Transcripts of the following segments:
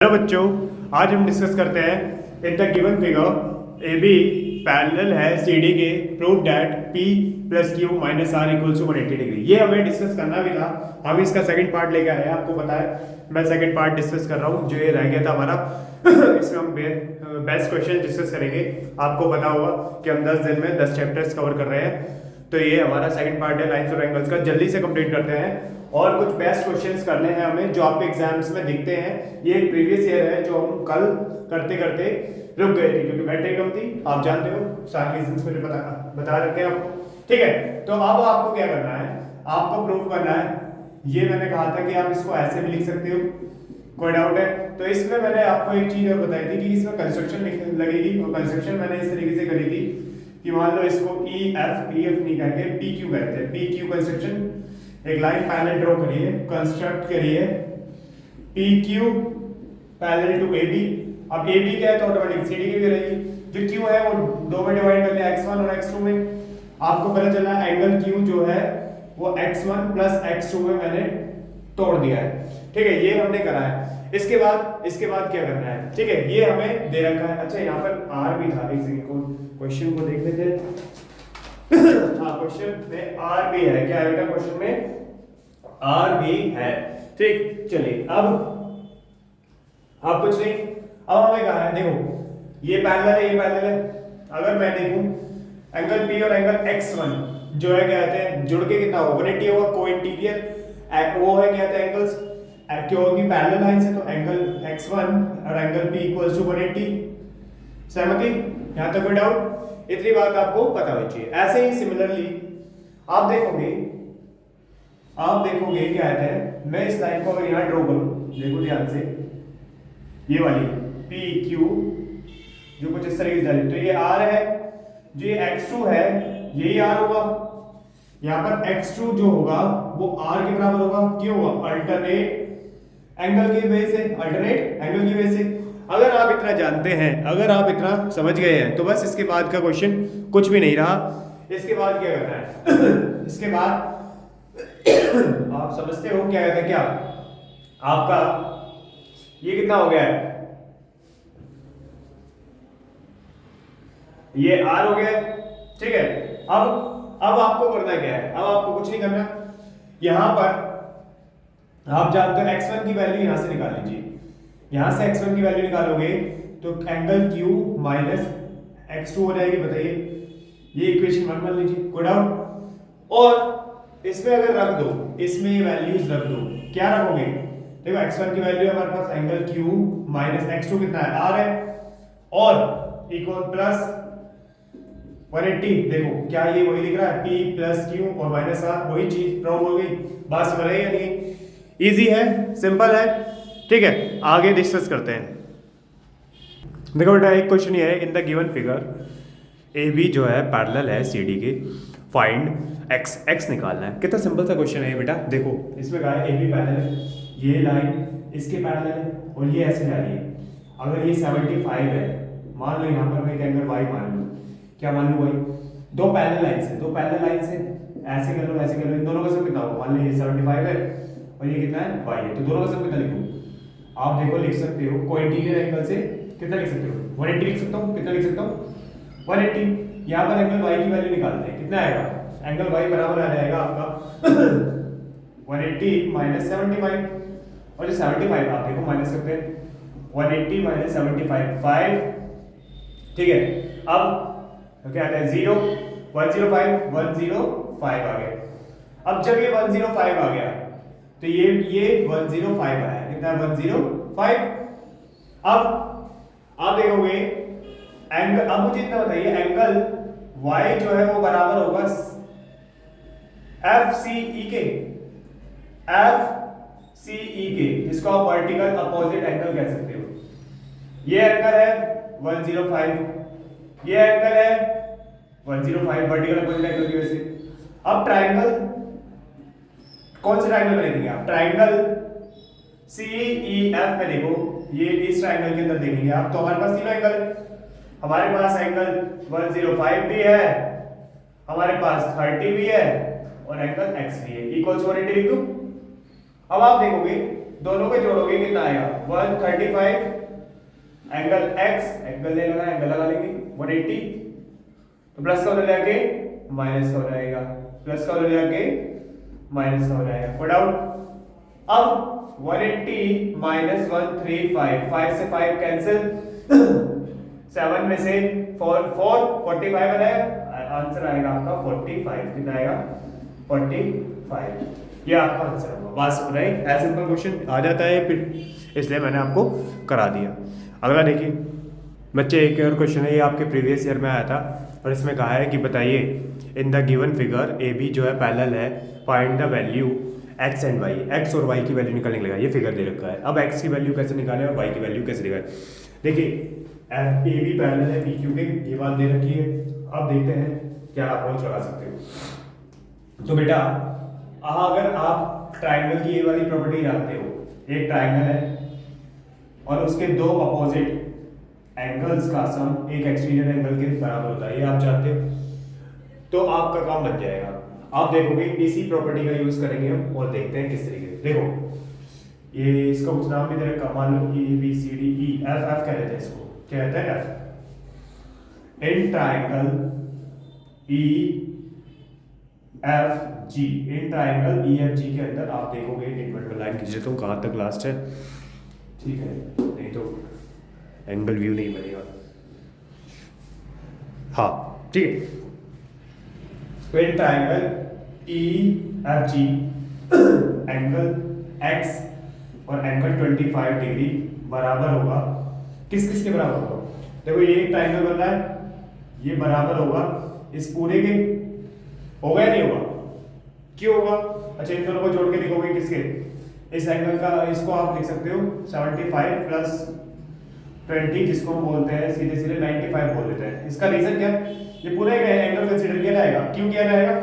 Hello बच्चों, आज हम डिस्कस करते हैं in the given figure A B parallel है सी डी के, prove that P plus Q minus R equals to 180 degree. ये हमें डिस्कस करना भी था, हम इसका सेकंड पार्ट लेके आए हैं। आपको पता है मैं सेकंड पार्ट डिस्कस कर रहा हूँ, जो ये रह गया था हमारा इसमें हम बेस्ट क्वेश्चन डिस्कस करेंगे। आपको पता होगा कि हम 10 दिन में 10 चैप्टर्स कवर कर रहे हैं, तो ये हमारा सेकंड पार्ट है लाइन्स और एंगल्स का। जल्दी से कंप्लीट करते हैं और कुछ बेस्ट क्वेश्चंस करने हैं हमें जो आपके एग्जाम्स में दिखते हैं। ये एक प्रीवियस ईयर है जो हम कल करते करते रुक गए थे क्योंकि बैटरी कम थी, आप जानते हो, सारे रीजंस मुझे बता रखे हैं आपको। ठीक है, तो अब आपको क्या करना है, आपको प्रूव करना है। ये मैंने कहा था कि आप इसको ऐसे भी लिख सकते हो, कोई डाउट है? तो इसमें मैंने आपको एक चीज और बताई थी कि इसमें कंस्ट्रक्शन लगेगी, और कंस्ट्रक्शन मैंने इस तरीके से करी थी कि मान लो इसको ई एफ नहीं कहते, पी क्यू कहते हैं। पी क्यू कंस्ट्रक्शन, एक लाइन पैरेलल ड्रॉ करिए, कंस्ट्रक्ट करिए P Q parallel to A B. अब ए बी क्या है तो ऑटोमेटिक सी डी की भी रहेगी। जो क्यू है वो दो में डिवाइड कर लिया, x1 और x2 में। आपको पता चला एंगल क्यू जो है वो x1 प्लस x2 में मैंने तोड़ दिया है। ठीक है, ये हमने करा है। इसके बाद क्या करना है? ठीक है, ये हमें दे रखा है। अच्छा, यहाँ पर आर भी था, एक सेकंड को क्वेश्चन को देख लेते हैं। हाँ, क्वेश्चन में आर भी है। क्या है बेटा? क्वेश्चन में आर भी है। ठीक, चलिए अब कुछ नहीं, अब हमें कहा है, देखो ये पैरेलल है, ये पैरेलल है। अगर मैं देखूं एंगल P और एंगल x1 जो है क्या कहते हैं, जुड़ के कितना होगा? 180 होगा। कोइंटीरियर वो है क्या कहते हैं एंगल्स, क्योंकि पैरेलल लाइन से, तो एंगल x1 और एंगल P इक्वल्स टू 180। सहमति? यहां तक कोई डाउट? इतनी बात आपको पता होनी चाहिए। ऐसे ही सिमिलरली आप देखोगे क्या कहते हैं, मैं इस लाइन को अगर यहां ड्रॉ करूं, देखो ध्यान से, ये वाली पी क्यू जो कुछ इस तरीके से जा रही है, तो ये आर है, जो ये x2 है यही आर होगा। यहां पर x2 जो होगा वो आर के बराबर होगा। क्यों होगा? अल्टरनेट एंगल की वजह से, अल्टरनेट एंगल की वजह से। अगर आप इतना जानते हैं, अगर आप इतना समझ गए हैं, तो बस इसके बाद का क्वेश्चन कुछ भी नहीं रहा। इसके बाद क्या करना है? इसके बाद आप समझते हो क्या कहते हैं, क्या आपका ये कितना हो गया है? ये आर हो गया। ठीक है, अब आपको करना क्या है? अब आपको कुछ नहीं करना। यहां पर आप जानते हो x1 की वैल्यू यहां से निकाल लीजिए। यहां से x1 की वैल्यू निकालोगे तो एंगल Q माइनस x2 हो जाएगी। बताइए, ये इक्वेशन 1 मान लीजिए, कोई डाउट? और इसमें अगर रख दो, इसमें ये वैल्यूज रख दो, क्या रखोगे? देखो x1 की वैल्यू हमारे पास एंगल Q माइनस x2 कितना है? r है, और इक्वल प्लस 180। देखो क्या ये वही लिख रहा है, p प्लस क्यू और माइनस आर, वही चीज प्रूव हो गई। बात समझ रहे हैं या नहीं? इजी है, सिंपल है। ठीक है, आगे डिस्कस करते हैं। देखो बेटा, एक क्वेश्चन ये है, in the given figure A B जो है पैरेलल है सी डी के, फाइंड एक्स निकालना है। कितना सिंपल सा क्वेश्चन है बेटा। देखो इसमें कहा है ए बी पैरेलल है, ये लाइन इसके पैरेलल है और ये ऐसे जा रही है। अगर ये 75 है, मान लो यहाँ पर मैं एक एंगल वाई मान लूँ। क्या मान लूँ भाई? दो पैरेलल लाइन से ऐसे कर लो, ऐसे कर लो, इन दोनों का सम कितना होगा? मान लो ये 75 है और ये कितना है? y है, तो दोनों का सम कितना लिखूं? आप देखो लिख सकते हो, कोइंटीरियर एंगल से कितना लिख सकते हो? 180 लिख सकता हूं। कितना लिख सकता हूं? 180। यहां पर एंगल y की वैल्यू निकालते हैं, कितना आएगा? एंगल y बराबर आ जाएगा आपका 180 माइनस 75, और जो 75 आप देखो माइनस करते हैं, 180 माइनस 75 5। ठीक है, अब तो क्या आता है? 0 105 आ गया। अब जब ये 105 आ गया तो ये 105 आया, कितना? 105। अब आप देखोगे एंगल, अब मुझे इतना बताइए, एंगल y जो है वो बराबर होगा FCE के, इसको आप वर्टिकल अपोजिट एंगल कह सकते हो। ये एंगल है 105, ये एंगल है 105, वर्टिकल अपोजिट एंगल की वजह से। अब ट्रायंगल, कौन से ट्रायंगल में देखेंगे आप? ट्रायंगल CEF में देखो, ये इस ट्रायंगल के अंदर देखेंगे आप, तो हमारे पास तीनों एंगल, हमारे पास एंगल 105 भी है, हमारे पास 30 भी है, और एंगल x भी है, इक्वल्स 180 लिख दूं। अब आप देखोगे दोनों को जोड़ोगे कितना आएगा 135 एंगल x, एंगल नहीं लगा एंगल लगा लेंगे 180, तो प्लस का उधर जाके माइनस का हो जाएगा, प्लस का उधर जाके माइनस का हो जाएगा, पुट आउट। अब 180 माइनस 135, 5 से 5 कैंसिल 7 में से 4 45 आएगा, आंसर आएगा आपका 45, कितना आएगा 45, ये आपका आंसर होगा। बात सुन रहे हैं, ऐसे सिंपल क्वेश्चन आ जाता है फिर, इसलिए मैंने आपको करा दिया। अगला देखिए बच्चे, एक और क्वेश्चन है, ये आपके प्रीवियस ईयर में आया था और इसमें कहा है कि बताइए in the given figure A B जो है पैरेलल है, find the value X and Y, X और वाई की वैल्यू निकालने लगा, ये फिगर दे रखा है। अब एक्स की वैल्यू कैसे निकालें और वाई की वैल्यू कैसे निकालें। देखिए ए बी पैरेलल है पी क्यू के, ये बात दे रखी है। अब देखते हैं क्या अप्रोच लगा सकते हो। तो बेटा अगर आप ट्राइंगल की ये वाली प्रॉपर्टी जानते हो, एक ट्राइंगल है और उसके दो अपोजिट एंगल्स का सम एक एक्सटीरियर एंगल के बराबर होता है, ये आप जानते हो, तो आपका काम बन जाएगा। आप देखोगे इसी प्रॉपर्टी का यूज करेंगे हम और देखते हैं किस तरीके से। देखो ये इसका कुछ नाम नहीं दे रखा, मान लो A B C D E F, F कह लेते हैं इसको, क्या कहते हैं F. In triangle E F G, in triangle E F G के अंदर आप देखोगे, एक मिनट में लाइन खींच देता हूँ कहाँ तक लास्ट है, ठीक है, नहीं तो एंगल व्यू नहीं बनेगा। हाँ ठीक है, तो इन ट्राइंगल ई एफ जी एंगल एक्स और एंगल 25 डिग्री बराबर होगा, किस किस के बराबर होगा। देखो ये एक ट्राइंगल बन रहा है, ये बराबर होगा इस पूरे के, होगा या नहीं होगा, क्यों होगा, अच्छा इन दोनों को जोड़ के लिखोगे किसके, इस एंगल का, इसको आप लिख सकते हो 75 प्लस 20, जिसको हम बोलते हैं सीधे सीधे 95 बोल देते हैं। इसका रीजन क्या है, ये पूरा एक एंगल कंसीडर किया जाएगा, क्यों किया जाएगा,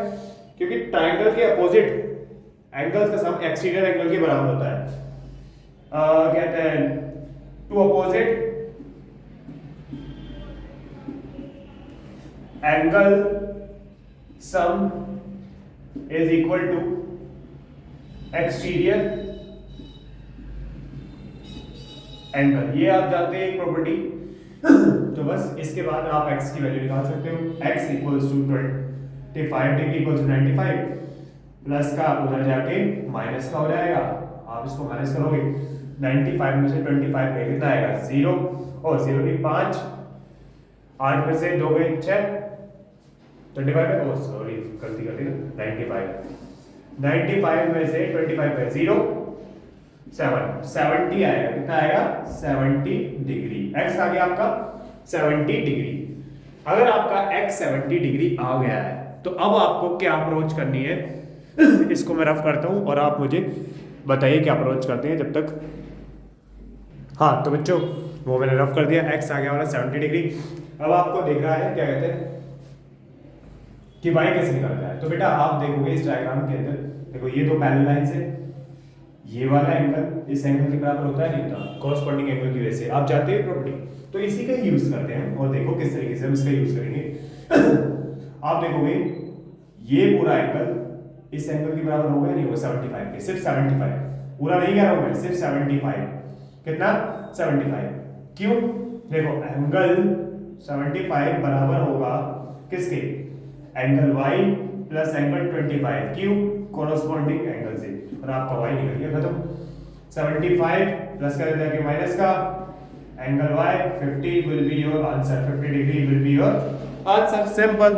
क्योंकि ट्राइंगल के अपोजिट एंगल्स का सम एक्सटीरियर एंगल के बराबर होता है। कहते हैं two opposite angle sum is equal to exterior angle, ये आप जानते हैं एक प्रॉपर्टी। तो बस इसके बाद आप x की वैल्यू निकाल सकते हो, x equals to 25 degree equals to 95, plus का उधर जाके माइनस का हो जाएगा, आप इसको माइनस करोगे 95 में से 25 गए कितना आएगा 0, और 0 नहीं 5, 8 में से 2 गए 6, 25 है, ओ सॉरी गलती कर दी ना, 95 में से 25 गए 0, 70 आएगा, कितना आएगा 70 डिग्री, x आ गया आपका 70 डिग्री। अगर आपका x 70 डिग्री आ गया है तो अब आपको क्या अप्रोच करनी है, इसको मैं रफ करता हूं और आप मुझे बताइए क्या अप्रोच करते हैं जब तक। हाँ तो बच्चों वो मैंने रफ कर दिया, x आ गया वाला 70 डिग्री। अब आपको देख रहा है क्या कहते हैं कि y कैसे निकलता है। तो बेटा आप देखोगे इस डायग्राम के अंदर, देखो ये दो पैरेलल लाइंस है, ये वाला एंगल इस एंगल के बराबर होता है नहीं होता, कॉरस्पॉन्डिंग एंगल की वजह से आप जानते हैं प्रॉपर्टी, तो इसी का ही यूज करते हैं और देखो किस तरीके से हम इसका यूज करेंगे। आप देखोगे ये पूरा एंगल इस एंगल के बराबर होगा नहीं होगा 75 के, सिर्फ 75, पूरा नहीं कह रहा हूं मैं, सिर्फ 75, कितना 75, क्यों, देखो एंगल 75 बराबर होगा किसके, एंगल y प्लस एंगल 25, क्यों, कॉरस्पॉन्डिंग एंगल से, और आपका y निकल गया खत्म। 75 प्लस कर देते हैं माइनस का, angle y 50 will be your answer, 50 degree will be your answer, simple.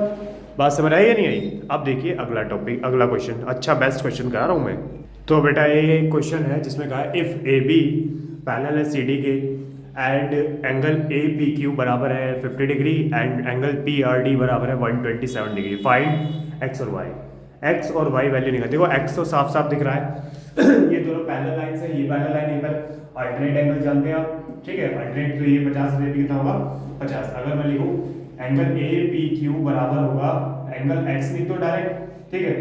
बात समझ आई या नहीं आई। अब देखिए अगला टॉपिक, अगला क्वेश्चन, अच्छा बेस्ट क्वेश्चन करा रहा हूं मैं। तो बेटा ये क्वेश्चन है जिसमें कहा इफ ए बी पैरेलल है सी डी के and angle A P Q बराबर है 50 degree and angle P R D बराबर है 127 डिग्री, फाइंड एक्स और वाई। एक्स और वाई वैल्यू निकाल, देखो एक्स तो साफ साफ दिख रहा है ये दोनों पैरेलल लाइंस है, ये पैरेलल लाइन, ये पर अल्टरनेट एंगल जानते हैं आप, ठीक है, अल्टरनेट, तो ये 50 से कितना होगा 50। अगर मैं लिखूं एंगल ए पी क्यू बराबर होगा एंगल एक्स, नहीं तो डायरेक्ट, ठीक है,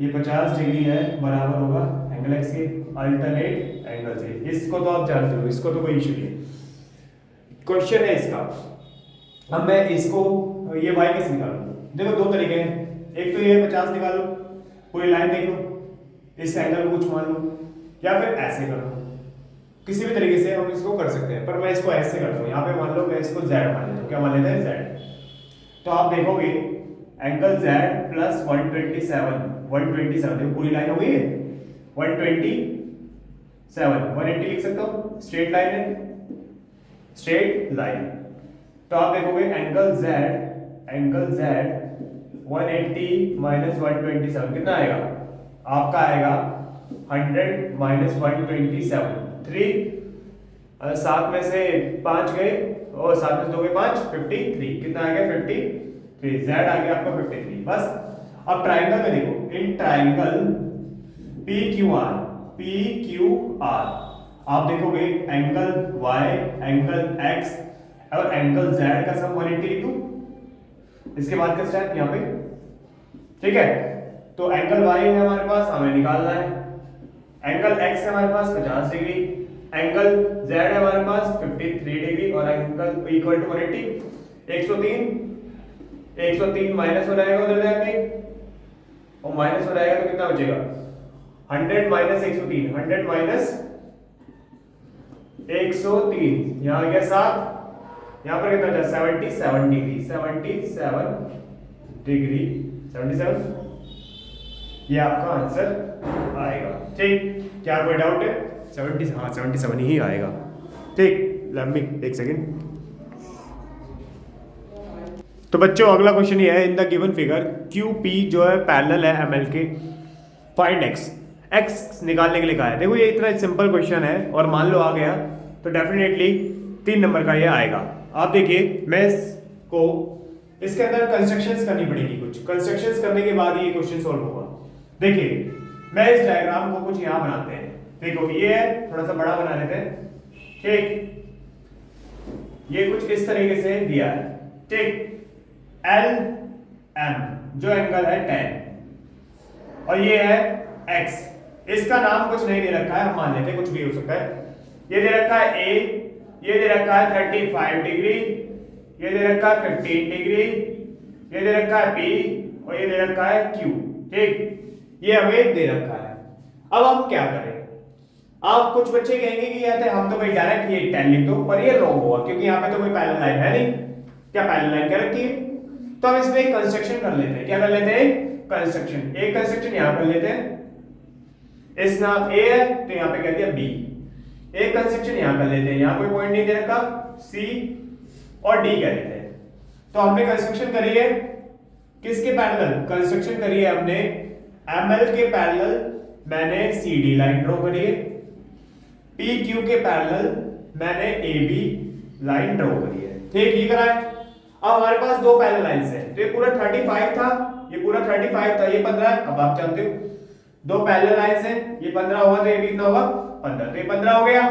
ये 50 डिग्री है बराबर होगा एंगल एक्स के अल्टरनेट एंगल से, इसको तो आप जानते हो, इसको तो कोई इशू नहीं है। क्वेश्चन है इसका, अब मैं इसको ये y कैसे निकालूं, देखो दो तरीके हैं, एक तो ये 50 निकालो, पूरी लाइन देख लो, इस एंगल को कुछ मान लो, या फिर ऐसे कर लो, किसी भी तरीके से हम इसको कर सकते हैं, पर मैं इसको ऐसे करता हूँ। यहाँ पे मान लो मैं इसको z मान लेता हूँ। क्या मान लेते हैं? z। तो आप देखोगे एंगल z प्लस 127 देखो पूरी लाइन हो गई है 127 180 लिख सकता हूँ, स्ट्रेट लाइन है, स्ट्रेट लाइन। तो आप देखोगे एंगल z 180 माइनस 127 कितना आएगा? आपका आएगा 100 माइनस 127 3 7 में से 5 गए और 7 में से 2 गए 5 53 कितना आ गया? 53 z आ गया आपका 53। बस अब ट्राइंगल में देखो, इन ट्राइंगल PQR आप देखोगे एंगल y एंगल x और एंगल z का सम 180 लिख दूं। इसके बाद का स्टेप यहाँ पे, ठीक है। तो एंगल y है हमारे पास, हमें निकालना है। एंगल x है हमारे पास 50 डिग्री, एंगल z है हमारे पास 53 डिग्री और एंगल इक्वल टू 180 103 माइनस हो जाएगा उधर जाके, और माइनस हो जाएगा तो कितना बचेगा? 100 माइनस 103 100 माइनस 103 यहाँ आ गया 7, यहाँ पर कितना बचा? 77 डिग्री 77 ये आपका आंसर आएगा। ठीक, क्या कोई डाउट है? 77 ही आएगा। ठीक, लंबी एक सेकंड। तो बच्चों अगला क्वेश्चन ये है, in the given figure QP जो है पैरेलल है ML के, फाइंड x निकालने के लिए कहा है। देखो ये इतना सिंपल क्वेश्चन है और मान लो आ गया तो डेफिनेटली 3 नंबर का ये आएगा। आप देखिए मैं इसको इसके अंदर कंस्ट्रक्शंस करनी पड़ेगी, कुछ कंस्ट्रक्शंस करने के बाद ये क्वेश्चन सॉल्व होगा। देखिए मैं इस डायग्राम को कुछ यहाँ बनाते हैं। देखो ये है, थोड़ा सा बड़ा बना लेते हैं। ठीक, ये कुछ इस तरीके से दिया है। ठीक, LM जो एंगल है 10 और ये है X, इसका नाम कुछ नहीं दे रखा है, हम मान लेते हैं कुछ भी हो सकता है। ये दे रखा है A, ये दे रखा है 35 डिग्री, ये दे रखा है 15 डिग्री, ये दे रखा है P और ये दे रखा है Q। ठीक, ये हमें दे रखा है। अब हम क्या करें? आप कुछ बच्चे कहेंगे कि यार हम तो भाई डायरेक्ट ये 10 लिख दो, पर ये रॉन्ग होगा क्योंकि यहाँ पे तो कोई पैरेलल लाइन है नहीं। क्या पैरेलल लाइन क्या रखी है? तो हम इसमें एक कंस्ट्रक्शन कर लेते हैं। क्या कर लेते हैं? कंस्ट्रक्शन। एक कंस्ट्रक्शन यहाँ कर लेते हैं, इस नाम A है तो यहाँ पे कह दिया B। एक कंस्ट्रक्शन यहाँ कर लेते हैं, यहाँ कोई पॉइंट नहीं दे रखा, C और D कह लेते हैं। तो हमने कंस्ट्रक्शन करी है किसके पैरेलल? कंस्ट्रक्शन करी है हमने ML के पैरेलल, मैंने CD लाइन ड्रॉ करी है। PQ के पैरेलल मैंने AB लाइन ड्रॉ करी है। ठीक, ये करा है। अब हमारे पास दो पैरेलल लाइंस हैं, तो ये पूरा 35 था, ये पूरा 35 था, ये 15 है। अब आप जानते हो दो पैरेलल लाइंस हैं, ये 15 होगा तो ये भी कितना होगा? 15। तो ये 15 हो गया,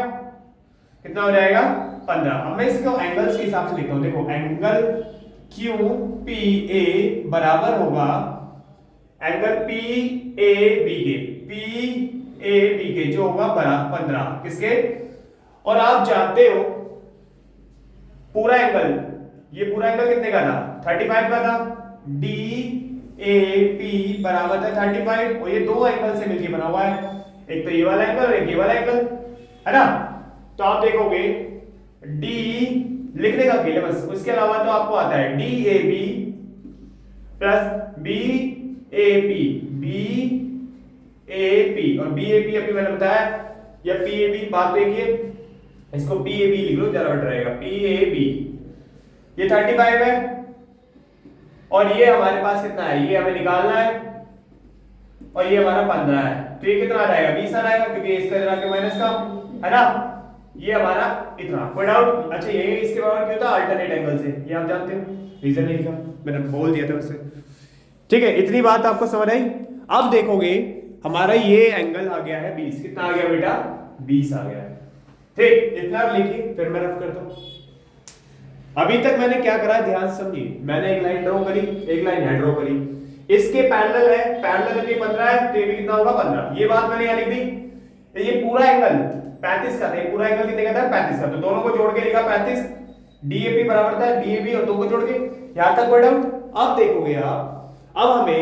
कितना हो जाएगा? 15। अब मैं इसको एंगल्स के हिसाब से लिखता हूं। देखो एंगल QPA बराबर होगा एंगल PAB के जो होगा 15 किसके? और आप जानते हो पूरा एंगल, ये पूरा एंगल कितने का था? 35 का था। DAP बराबर था 35 और ये दो एंगल से मिलकर बना हुआ है, एक तो ये वाला एंगल और एक ये वाला एंगल, है ना। तो आप देखोगे D लिखने का खेल है बस, उसके अलावा तो आपको आता है DAB प्लस BAP और BAP अभी मैंने बताया, या PAB बात देखिए, इसको PAB लिख लो ज्यादा बेटर रहेगा। PAB ये 35 है और ये हमारे पास कितना है? ये हमें निकालना है और ये हमारा 15 है। तो ये कितना आ जाएगा? 20 आ जाएगा क्योंकि इसका इधर आके माइनस का, है ना। ये हमारा इतना। कोई डाउट? अच्छा ये इसके बराबर क्यों था? अल्टरनेट एंगल से, ये आप जानते हो, रीजन नहीं लिखा, मैंने बोल दिया था उससे। ठीक है, इतनी बात आपको समझ आई। अब देखोगे हमारा ये एंगल आ गया है 20। कितना आ गया बेटा? 20 आ गया है। ठीक, इतना लिखिए, फिर मैं रफ करता हूं। अभी तक मैंने क्या करा ध्यान से समझिए। मैंने एक लाइन ड्रॉ करी, एक लाइन यहां ड्रॉ करी, इसके पैरेलल है, पैरेलल में 15 है तो ये भी कितना होगा? 15। ये बात मैंने यहां लिख दी। ये पूरा एंगल 35 का था, ये पूरा एंगल कितने का था? 35 का। तो दोनों को जोड़ के लिखा 35। DAP बराबर था DAB और दो को जोड़ के। यहां तक कोई डाउट? अब देखोगे आप, अब हमें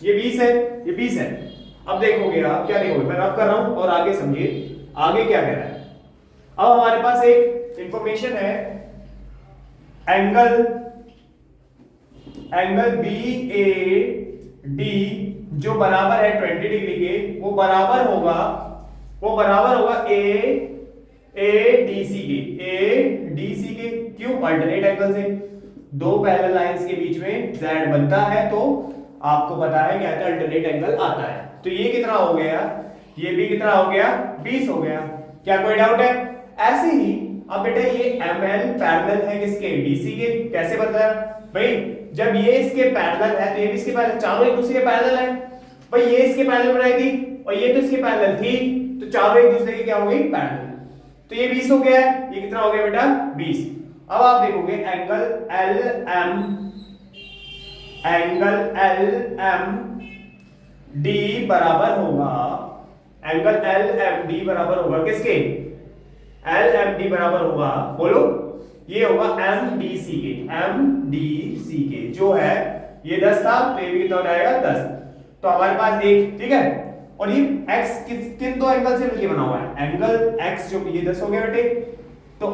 ये 20 है, ये 20 है। अब देखोगे आप, क्या देखोगे? मैं रफ कर रहा हूं और आगे समझिए आगे क्या कह रहा है। अब हमारे पास एक इंफॉर्मेशन है, एंगल बी ए डी जो बराबर है 20 डिग्री के, वो बराबर होगा ए डी सी के। क्यों? अल्टरनेट एंगल से दो पैरेलल लाइंस के बीच में z बनता है, तो आपको पता है क्या अल्टरनेट एंगल आता है। तो ये कितना हो गया? ये भी कितना हो गया? 20 हो गया। क्या कोई डाउट है? ऐसे ही अब बेटा ये ML पैरेलल है किसके? DC के। कैसे बनता है भाई? जब ये इसके पैरेलल है तो ये भी इसके पैरेलल, चारों एक दूसरे के पैरेलल है भाई। ये इसके पैरेलल बनाएगी और ये तो इसके पैरेलल थी, तो चारों एक दूसरे के क्या हो गई? पैरेलल। तो ये 20 हो गया है। ये कितना हो गया बेटा? 20। अब आप देखोगे एंगल LM D बराबर होगा, एंगल LMD बराबर होगा किसके? LMD बराबर होगा, बोलो, ये होगा MDC के, जो है ये 10 था, तो ये भी कितना हो जाएगा? 10। तो हमारे पास एक, ठीक है। और ये x किन दो एंगल से मिलकर बना हुआ है? एंगल x जो ये 10 हो गया बेटे। तो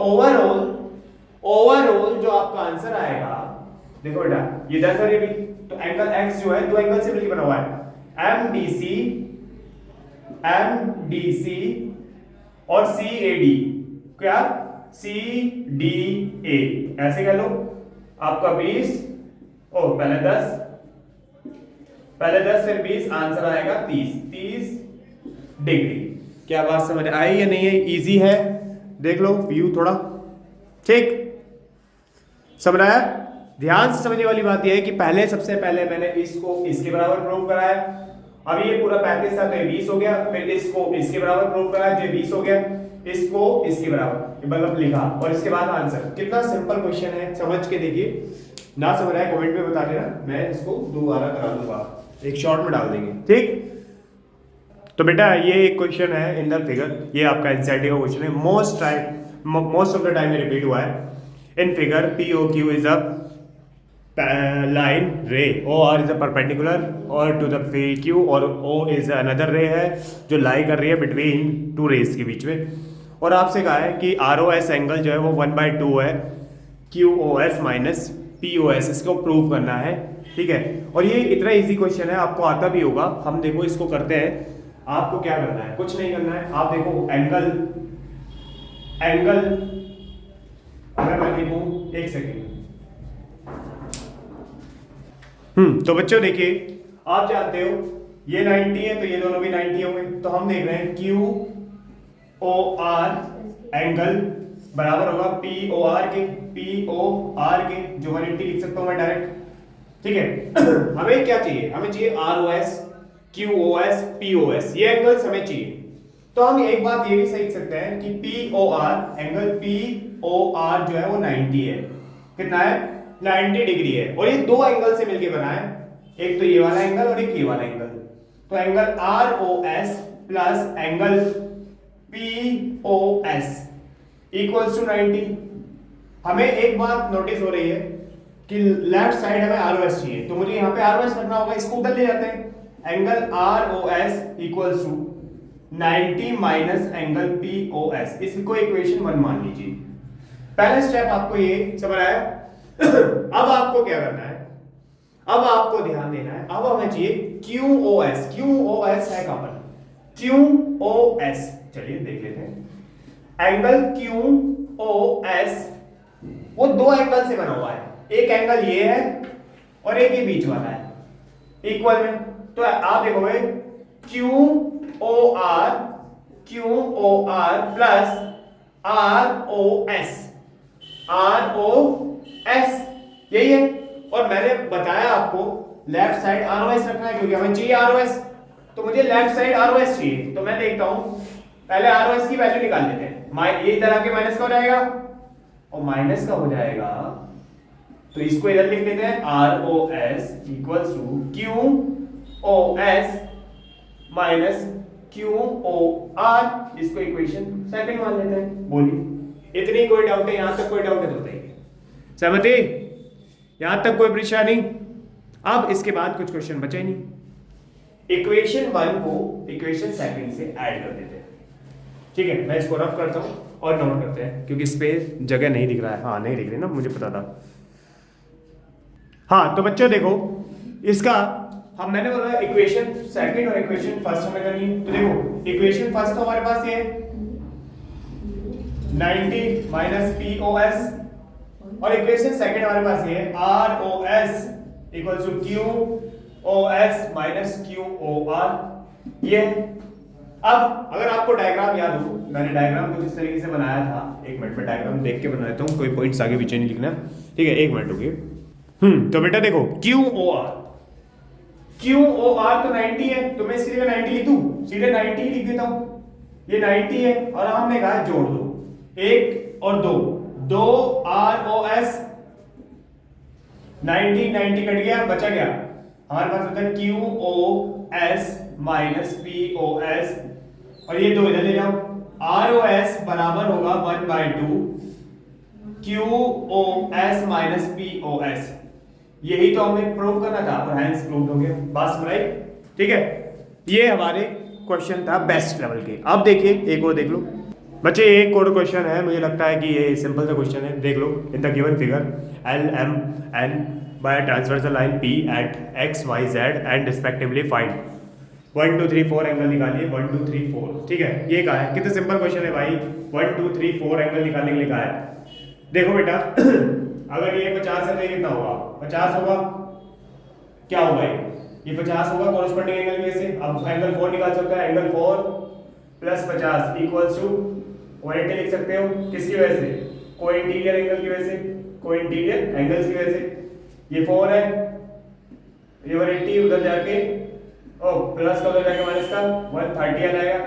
ओवरऑल जो आपका आंसर आएगा, देखो बेटा ये 10 और ये भी, तो एंगल x जो है दो एंगल से मिलकर बना हुआ है, MDC और CAD। क्या? CDA, ऐसे कह लो। आपका 20, पहले 10 फिर 20, आंसर आएगा 30 डिग्री। क्या बात समझ आई या नहीं है? इजी है, देख लो व्यू थोड़ा, ठीक समझ आया? ध्यान से समझने वाली बात यह है कि सबसे पहले मैंने इसको इसके बराबर प्रूव कराया। अभी ये पूरा 35 था तो ये 20 हो गया, फिर इसको इसके बराबर प्रूव कराया, जो 20 हो गया, इसको इसके बराबर, मतलब लिखा, और इसके बाद आंसर। कितना सिंपल क्वेश्चन है, समझ के देखिए। ना समझ रहा है कमेंट में बता देना, मैं इसको दोबारा करा दूंगा, एक शॉर्ट में डाल देंगे, ठीक। तो बेटा ये एक क्वेश्चन है इन द फिगर, ये आपका एनसीईआरटी का क्वेश्चन है, मोस्ट ऑफ द टाइम में रिपीट हुआ है। In figure POQ is a line ray, OR is a perpendicular or to the PQ, और O is another ray है जो लाई कर रही है बिटवीन टू रेज के बीच में। और आपसे कहा है कि ROS एंगल जो है वो 1/2 है QOS माइनस POS, इसको प्रूव करना है, ठीक है। और ये इतना इजी क्वेश्चन है, आपको आता भी होगा। हम देखो इसको करते हैं। आपको क्या करना है? कुछ नहीं करना है। आप देखो एंगल अगर मैं देखूं, एक सेकेंड। तो बच्चों देखिए, आप जानते हो ये 90 है तो ये दोनों भी 90 होंगे। तो हम देख रहे हैं QOR एंगल बराबर होगा POR के, जो 180 लिख सकता हूं मैं डायरेक्ट, ठीक है। हमें क्या चाहिए? हमें चाहिए ROS, QOS, POS, ये एंगल्स हमें चाहिए। तो हम एक बात ये भी सीख सकते हैं कि एंगल POR जो है वो 90 है। कितना है? 90 डिग्री है। और ये दो एंगल से मिलके बना है, एक तो ये वाला एंगल और एक ये वाला एंगल। तो angle ROS plus angle POS equals to 90। हमें एक बात नोटिस हो रही है कि लेफ्ट साइड हमें ROS चाहिए, तो मुझे यहाँ पे ROS रखना होगा, इसको उधर ले जाते हैं। Angle ROS equals to 90 minus angle POS, इसको इक्वेशन 1 मान लीजिए। पहला स्टेप आपको ये समझ आया। अब आपको क्या करना है? अब आपको ध्यान देना है। अब हमें चाहिए QOS है कहां पर? QOS, चलिए देख लेते हैं। एंगल QOS वो दो एंगल से बना हुआ है, एक एंगल ये है और एक ये बीच वाला है, इक्वल में। तो आप देखोगे QOR प्लस ROS, यही है। और मैंने बताया आपको लेफ्ट साइड ROS रखना है, क्योंकि हमें चाहिए ROS, तो मुझे लेफ्ट साइड ROS चाहिए। तो मैं देखता हूं, पहले ROS की वैल्यू निकाल लेते हैं। ये इधर आके माइनस का हो जाएगा और माइनस का हो जाएगा, तो इसको इधर लिख लेते हैं। ROS equals to QOS minus QOR, इसको इक्वेशन सेकंड मान लेते हैं। बोलिए, इतनी कोई डाउट है? यहां तक कोई डाउट है तो बताइए। सहमति? यहां तक कोई परेशानी? अब इसके बाद कुछ क्वेश्चन बचे नहीं। इक्वेशन 1 को इक्वेशन सेकंड से ऐड कर देते हैं, ठीक है। मैं इसको रफ करता हूं। और नोट करते हैं, क्योंकि इस पे जगह नहीं दिख रहा है। हाँ नहीं दिख रही ना, मुझे पता था। हाँ तो बच्चों देखो इसका, हम मैंने बोला इक्वेशन सेकंड और इक्वेशन फर्स्ट हमें करनी है। तो देखो इक्वेशन फर्स्ट तो हमारे पास ये है 90 माइनस पी ओ एस, और इक्वेशन सेकंड हमारे पास ये है R O S equal to Q O S minus Q O R. ये अब अगर आपको डायग्राम याद हो, मैंने डायग्राम कुछ इस तरीके से बनाया था, एक मिनट में डायग्राम देख के बना देता हूँ, कोई पॉइंट्स आगे पीछे नहीं लिखना, ठीक है, एक मिनट रुकिए। तो बेटा देखो Q O R, Q O R तो 90 है, तो मैं सीधे 90 लिख दूं, सीधे 90 ही लिख देता हूं, ये 90 है, और हमने कहा जोड़ दो, एक और दो, दो आर ओ एस, 90 90 कट गया, बचा गया हमारे पास होता है Q O S minus P O S, और ये दो इधर ले जाओ, आर ओ एस बराबर होगा 1/2 Q O S minus P O S. यही तो हमें प्रूव करना था, और हैंस प्रूव हो गया, बात समझाई, ठीक है। ये हमारे क्वेश्चन था बेस्ट लेवल के। अब देखिए एक और देख लो बच्चे, एक और क्वेश्चन है, मुझे लगता है कि ये सिंपल सा क्वेश्चन है, देख लो। In the given figure L M N by transversal line P at X Y Z and respectively find 1 2 3 4 angle निकालिए, 1 2 3 4, ठीक है। ये कहा है, कितना सिंपल क्वेश्चन है भाई, 1 2 3 4 एंगल निकालने के लिए कहा है। देखो बेटा अगर ये 50 है तो ये कितना होगा, 50 होगा, क्या होगा ये 50 होगा कॉरेस्पॉन्डिंग एंगल की वजह से। अब एंगल 4 निकाल सकता है, एंगल 4 प्लस 50 इक्वल्स टू 180 लिख सकते हो, किसकी वजह से, कोइंटीरियर एंगल की वजह से, कोइंटीरियर एंगल्स की वजह से। ये 4 है, ये 180 उधर जाके ओ प्लस का उधर जाके माइनस का 130 आ जाएगा,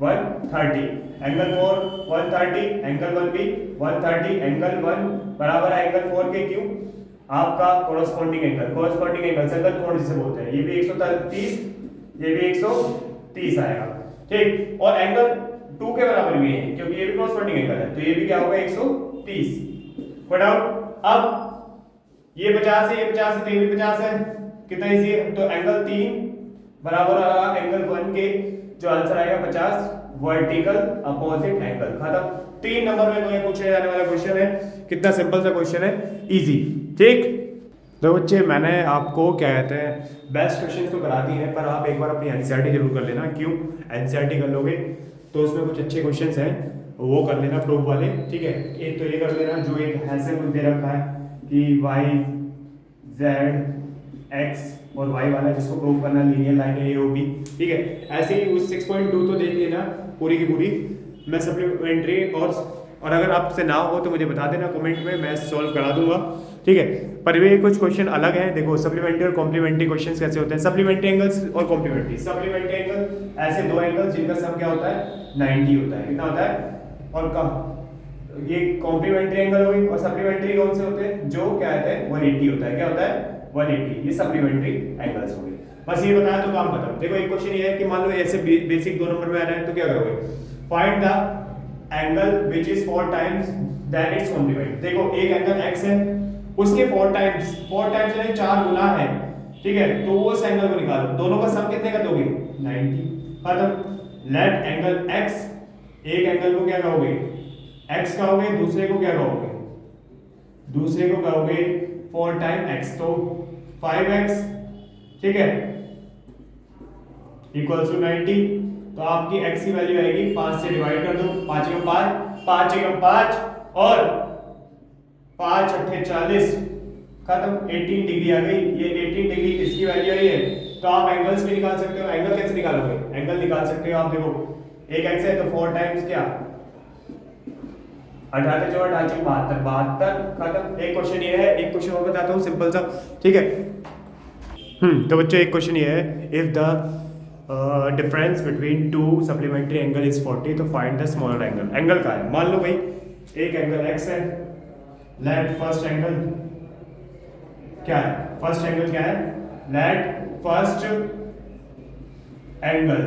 130 एंगल 4 130, एंगल 1 भी 130, एंगल 1 बराबर है एंगल 4 के क्यों, आपका कोरस्पॉन्डिंग एंगल, कोरस्पॉन्डिंग एंगल संगत कोण जिसे बोलते हैं, ये भी 130, ये भी 130 आएगा, ठीक। और एंगल 2 के बराबर भी है, क्योंकि ये भी कोरस्पॉन्डिंग एंगल है, तो ये भी क्या होगा 130। कोई डाउट? अब ये 50 है, ये 50 है, तो ये भी 50 है, कितना इजी है, तो एंगल 3 बराबर आएगा एंगल 1 के, जो आंसर आएगा 50 वर्टिकल अपोजिट एंगल, खत्म। 3 नंबर में कोई पूछने जाने वाला क्वेश्चन है, कितना सिंपल सा क्वेश्चन है, इजी, ठीक। तो बच्चे मैंने आपको क्या कहते हैं बेस्ट क्वेश्चन तो करा दिए हैं, पर आप एक बार अपनी एनसीईआरटी जरूर कर लेना, क्यों एनसीईआरटी कर लोगे तो उसमें कुछ अच्छे क्वेश्चंस हैं, वो कर लेना प्रूफ वाले, ठीक है। एक तो ये कर लेना जो एक ऐसे कुछ दे रखा है कि y z x और y वाला, जिसको प्रूव करना लीनियर लाइन है ए ओ बी, ठीक है। ऐसे ही उस 6.2 तो देख लेना पूरी की पूरी, मैं सप्लीमेंट्री और अगर आपसे ना हो तो मुझे बता देना कमेंट में, मैं सॉल्व करा दूंगा, ठीक है। पर वे कुछ क्वेश्चन अलग हैं, देखो सप्लीमेंट्री और कॉम्प्लीमेंट्री क्वेश्चंस कैसे होते हैं, सप्लीमेंट्री एंगल्स और कॉम्प्लीमेंट्री। सप्लीमेंट्री एंगल ऐसे दो एंगल जिनका सम क्या होता है 90 होता है, कितना होता है, और का ये कॉम्प्लीमेंट्री एंगल हुई, और सप्लीमेंट्री कौन से होते हैं, जो क्या होता है 180 होता है, क्या होता है 180, ये सप्लीमेंट्री एंगल्स हो गए। बस ये बताया तो काम खत्म। देखो एक क्वेश्चन ये है कि मान लो ऐसे बेसिक 2 नंबर में आ रहा है, तो क्या करोगे, find the angle which is 4 times than its complement. देखो एक एंगल x है, उसके 4 टाइम्स यानी 4 गुना है, ठीक है, तो उस एंगल को निकालो, दोनों का सम कितने का दोगे 90, खत्म। लेट एंगल x, एक एंगल को क्या कहोगे x कहोगे, दूसरे को क्या कहोगे, दूसरे को कहोगे 4 टाइम x, तो 5x, ठीक है, इक्वल्स टू 90। तो आपकी x की वैल्यू आएगी 5 से डिवाइड कर दो, 5 एकम 5, 5 एकम 5 और 5 अट्ठे 40, खत्म, 18 डिग्री आ गई। ये 18 डिग्री इसकी वैल्यू आई है, तो आप एंगल्स भी निकाल सकते हो। एंगल कैसे निकालोगे, एंगल निकाल सकते हो आप, देखो एक x है तो 4 टाइम्स क्या 18 4 18 72 72, खत्म। एक क्वेश्चन ये है, एक क्वेश्चन और बताता हूँ सिंपल सा, ठीक है। तो बच्चों एक क्वेश्चन ये है, if the difference between 2 supplementary angle is 40, तो find the smaller angle. Angle का है, मान लो भाई एक एंगल x है, लेट फर्स्ट एंगल क्या है, फर्स्ट एंगल क्या है, लेट फर्स्ट एंगल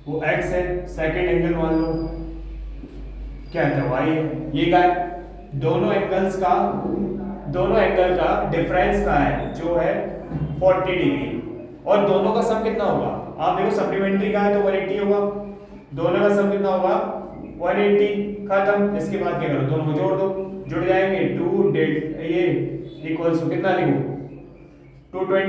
वो x है, सेकंड एंगल मान लो क्या है y है, ये क्या है, दोनों एंगल का डिफरेंस का है जो है 40 डिग्री, और दोनों का सम कितना होगा, आप देखो सप्लीमेंट्री का है तो 180 होगा, दोनों का सम कितना होगा 180 खत्म। इसके बाद क्या करो, दोनों को जोड़ दो, जुड़ जाएंगे 2 डेल्टा ये इक्वल्स टू कितना लिखूं 220